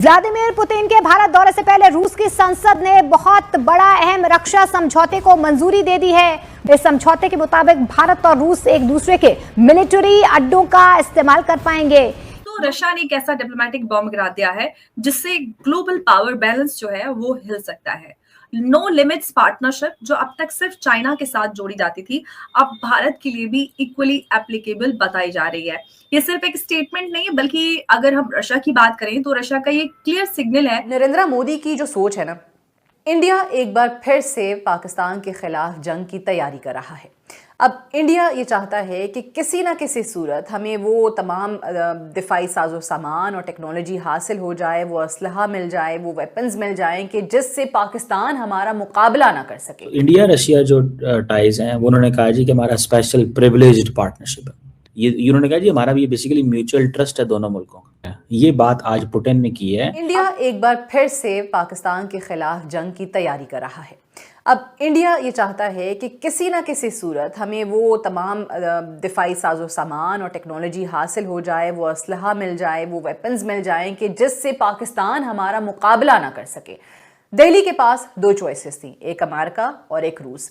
Vladimir Putin के भारत दौरे से पहले रूस की संसद ने बहुत बड़ा अहम रक्षा समझौते को मंजूरी दे दी है। इस समझौते के मुताबिक भारत और रूस एक दूसरे के मिलिट्री अड्डों का इस्तेमाल कर पाएंगे। तो रशिया ने एक ऐसा डिप्लोमेटिक बॉम्ब गिरा दिया है जिससे ग्लोबल पावर बैलेंस जो है वो हिल सकता है। नो लिमिट्स पार्टनरशिप जो अब तक सिर्फ चाइना के साथ जोड़ी जाती थी, अब भारत के लिए भी इक्वली एप्लीकेबल बताई जा रही है। ये सिर्फ एक स्टेटमेंट नहीं है, बल्कि अगर हम रशिया की बात करें तो रशिया का ये क्लियर सिग्नल है। नरेंद्र मोदी की जो सोच है ना, इंडिया एक बार फिर से पाकिस्तान के खिलाफ जंग की तैयारी कर रहा है। अब इंडिया ये चाहता है कि किसी ना किसी सूरत हमें वो तमाम दिफाई साजो सामान और टेक्नोलॉजी हासिल हो जाए, वो असलहा मिल जाए, वो वेपन्स मिल जाएं कि जिससे पाकिस्तान हमारा मुकाबला ना कर सके। इंडिया रशिया जो टाइज हैं वो उन्होंने कहा जी कि हमारा स्पेशल प्रिविलेज्ड पार्टनरशिप है। ये उन्होंने कहा जी हमारा भी बेसिकली म्यूचुअल ट्रस्ट है दोनों मुल्कों का। ये बात आज पुतिन ने की है। इंडिया एक बार फिर से पाकिस्तान के खिलाफ जंग की तैयारी कर रहा है। अब इंडिया ये चाहता है कि किसी ना किसी सूरत हमें वो तमाम दिफाई साजो सामान और टेक्नोलॉजी हासिल हो जाए, वो असलहा मिल जाए, वो वेपन्स मिल जाएं कि जिससे पाकिस्तान हमारा मुकाबला ना कर सके। दिल्ली के पास दो चॉइसेस थी, एक अमेरिका और एक रूस।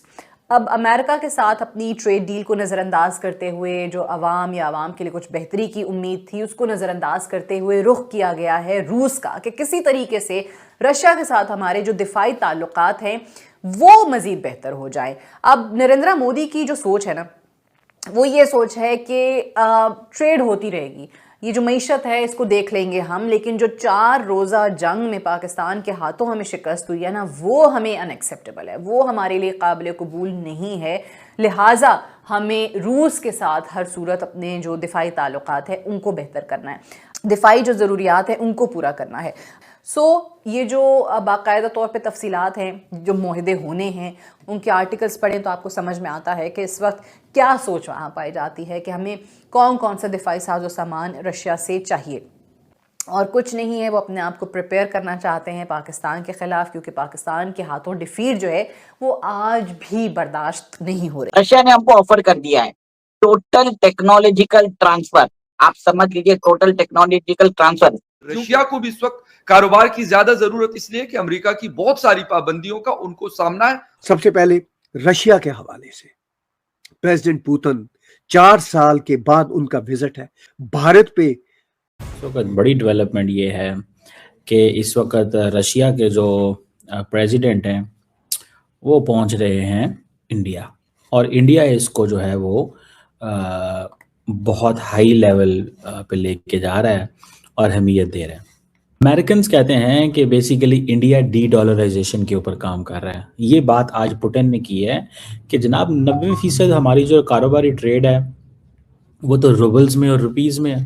अब अमेरिका के साथ अपनी ट्रेड डील को नज़रअंदाज करते हुए जो अवाम या अवाम के लिए कुछ बेहतरी की उम्मीद थी उसको नज़रअंदाज करते हुए रुख किया गया है रूस का कि किसी तरीके से रशिया के साथ हमारे जो दिफाई ताल्लुकात हैं वो मज़ीद बेहतर हो जाए। अब नरेंद्र मोदी की जो सोच है ना, वो ये सोच है कि ट्रेड होती रहेगी, ये जो मईशत है इसको देख लेंगे हम, लेकिन जो 4 रोज़ा जंग में पाकिस्तान के हाथों हमें शिकस्त हुई है ना, वो हमें अनएक्सेप्टेबल है, वो हमारे लिए काबिल कबूल नहीं है। लिहाजा हमें रूस के साथ हर सूरत अपने जो दिफाई ताल्लुकात है उनको बेहतर करना है, दिफाई जो ज़रूरियात है उनको पूरा करना है। ये जो बाकायदा तौर पे तफसीलात हैं, जो मुआहदे होने हैं, उनके आर्टिकल्स पढ़ें तो आपको समझ में आता है कि इस वक्त क्या सोच वहाँ पाई जाती है कि हमें कौन कौन सा दिफाई साजो सामान रशिया से चाहिए। और कुछ नहीं है, वो अपने आप को प्रिपेयर करना चाहते हैं पाकिस्तान के ख़िलाफ़, क्योंकि पाकिस्तान के हाथों डिफीट जो है वो आज भी बर्दाश्त नहीं हो रही। रशिया ने हमको ऑफर कर दिया है टोटल टेक्नोलॉजिकल ट्रांसफर। आप समझ लीजिए, टोटल टेक्नोलॉजिकल ट्रांसफर। रशिया को भी इस वक्त कारोबार की ज्यादा जरूरत इसलिए कि अमेरिका की बहुत सारी पाबंदियों का उनको सामना है। सबसे पहले रशिया के हवाले से प्रेसिडेंट पुतिन 4 साल के बाद उनका विजिट है भारत पे। इस वक्त बड़ी डेवलपमेंट ये है कि इस वक्त रशिया के जो प्रेसिडेंट हैं वो पहुंच रहे हैं इंडिया, और इंडिया इसको जो है वो बहुत हाई लेवल पे लेके जा रहा है और अहमियत दे रहा है। अमेरिकन्स कहते हैं कि बेसिकली इंडिया डी डॉलराइजेशन के ऊपर काम कर रहा है। ये बात आज पुतिन ने की है कि जनाब 90% हमारी जो कारोबारी ट्रेड है वो तो रूबल्स में और रुपीज़ में है।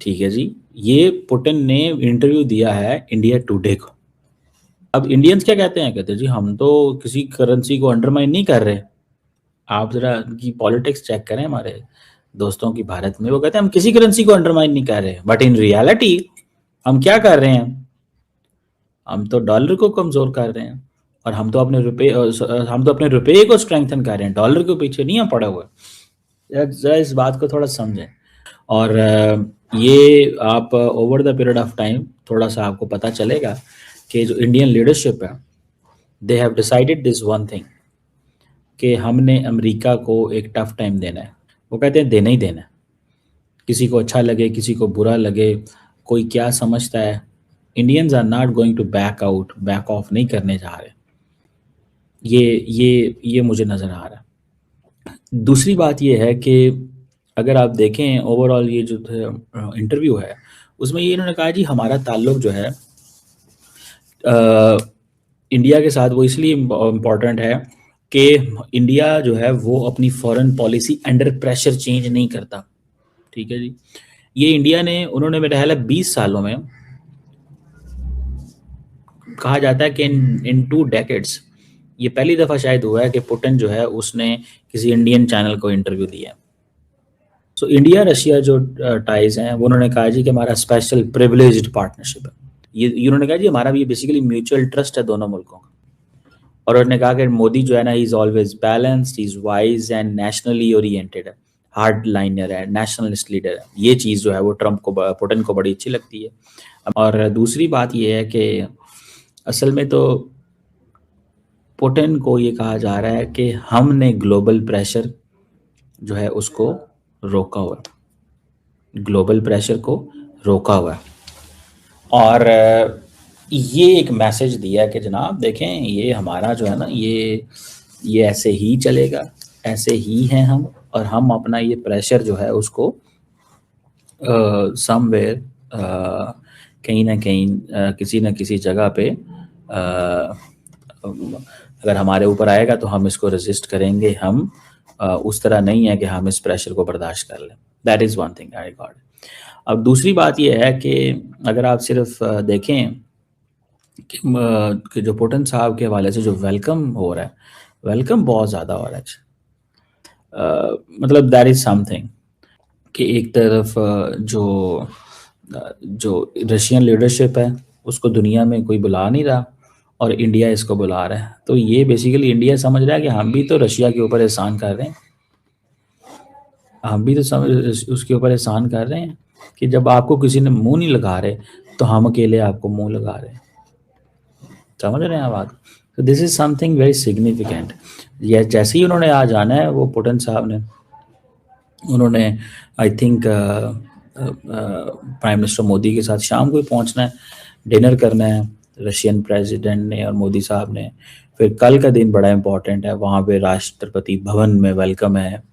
ठीक है जी, ये पुतिन ने इंटरव्यू दिया है इंडिया टुडे को। अब इंडियंस क्या कहते हैं, कहते हैं जी हम तो किसी करेंसी को अंडरमाइन नहीं कर रहे। आप जरा की पॉलिटिक्स चेक करें हमारे दोस्तों की भारत में, वो कहते हैं हम किसी करेंसी को अंडरमाइन नहीं कर रहे, बट इन रियलिटी हम क्या कर रहे हैं, हम तो डॉलर को कमजोर कर रहे हैं और हम तो अपने रुपये को स्ट्रेंथन कर रहे हैं, डॉलर के पीछे नहीं हम पड़े हुए। जरा इस बात को थोड़ा समझें। और ये आप over the period of time थोड़ा सा आपको पता चलेगा कि जो इंडियन लीडरशिप है, they have decided this one thing कि हमने अमेरिका को एक टफ टाइम देना है। वो कहते हैं देना ही देना है, किसी को अच्छा लगे किसी को बुरा लगे, कोई क्या समझता है, Indians are not going to back out, back off नहीं करने जा रहे। ये मुझे नज़र आ रहा है। दूसरी बात ये है कि अगर आप देखें ओवरऑल ये जो इंटरव्यू है उसमें ये इन्होंने कहा जी हमारा ताल्लुक जो है इंडिया के साथ वो इसलिए इम्पॉर्टेंट है कि इंडिया जो है वो अपनी foreign policy under pressure change नहीं करता। ठीक है जी, ये इंडिया ने, उन्होंने मेरा ख्याल है 20 सालों में, कहा जाता है कि इन 2 डेकेड्स ये पहली दफ़ा शायद हुआ है कि पुतिन जो है उसने किसी इंडियन चैनल को इंटरव्यू दिया। सो इंडिया रशिया जो टाइज हैं वो उन्होंने कहा जी कि हमारा स्पेशल प्रिविलेज्ड पार्टनरशिप है। ये उन्होंने कहा जी हमारा भी बेसिकली म्यूचुअल ट्रस्ट है दोनों मुल्कों का। और उन्होंने कहा कि मोदी जो है ना, he is always balanced, he is wise and nationally oriented है। हार्ड लाइनर है, नेशनलिस्ट लीडर है। ये चीज़ जो है वो ट्रम्प को, पुतिन को बड़ी अच्छी लगती है। और दूसरी बात ये है कि असल में तो पुतिन को ये कहा जा रहा है कि हमने ग्लोबल प्रेशर जो है उसको रोका हुआ है, ग्लोबल प्रेशर को रोका हुआ है। और ये एक मैसेज दिया कि जनाब देखें, ये हमारा जो है ना, ये ऐसे ही चलेगा, ऐसे ही हैं हम, और हम अपना ये प्रेशर जो है उसको समवेयर कहीं ना कहीं किसी न किसी जगह पे अगर हमारे ऊपर आएगा तो हम इसको रेजिस्ट करेंगे। हम उस तरह नहीं है कि हम इस प्रेशर को बर्दाश्त कर लें। That is one thing I got. अब दूसरी बात यह है कि अगर आप सिर्फ देखें कि जो पुतिन साहब के हवाले से जो वेलकम हो रहा है, वेलकम बहुत ज़्यादा हो रहा है। मतलब दैट इज़ समथिंग कि एक तरफ जो रशियन लीडरशिप है उसको दुनिया में कोई बुला नहीं रहा और इंडिया इसको बुला रहा है। तो ये बेसिकली इंडिया समझ रहा है कि हम भी तो रशिया के ऊपर एहसान कर रहे हैं, हम भी तो उसके ऊपर एहसान कर रहे हैं कि जब आपको किसी ने मुंह नहीं लगा रहे तो हम अकेले आपको मुंह लगा रहे हैं। समझ रहे हैं आप बात? तो this is something very significant. ये जैसे ही उन्होंने आज आना है, वो पुतिन साहब ने, उन्होंने I think prime minister Modi के साथ शाम को ही पहुंचना है, डिनर करना है रशियन प्रेसिडेंट ने और मोदी साहब ने। फिर कल का दिन बड़ा इंपॉर्टेंट है, वहाँ पे राष्ट्रपति भवन में वेलकम है,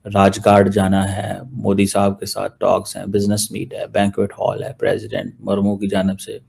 राजघाट जाना है, मोदी साहब के साथ टॉक्स हैं, बिजनेस मीट है, बैंक्वेट हॉल है प्रेसिडेंट मुर्मू की जानब से।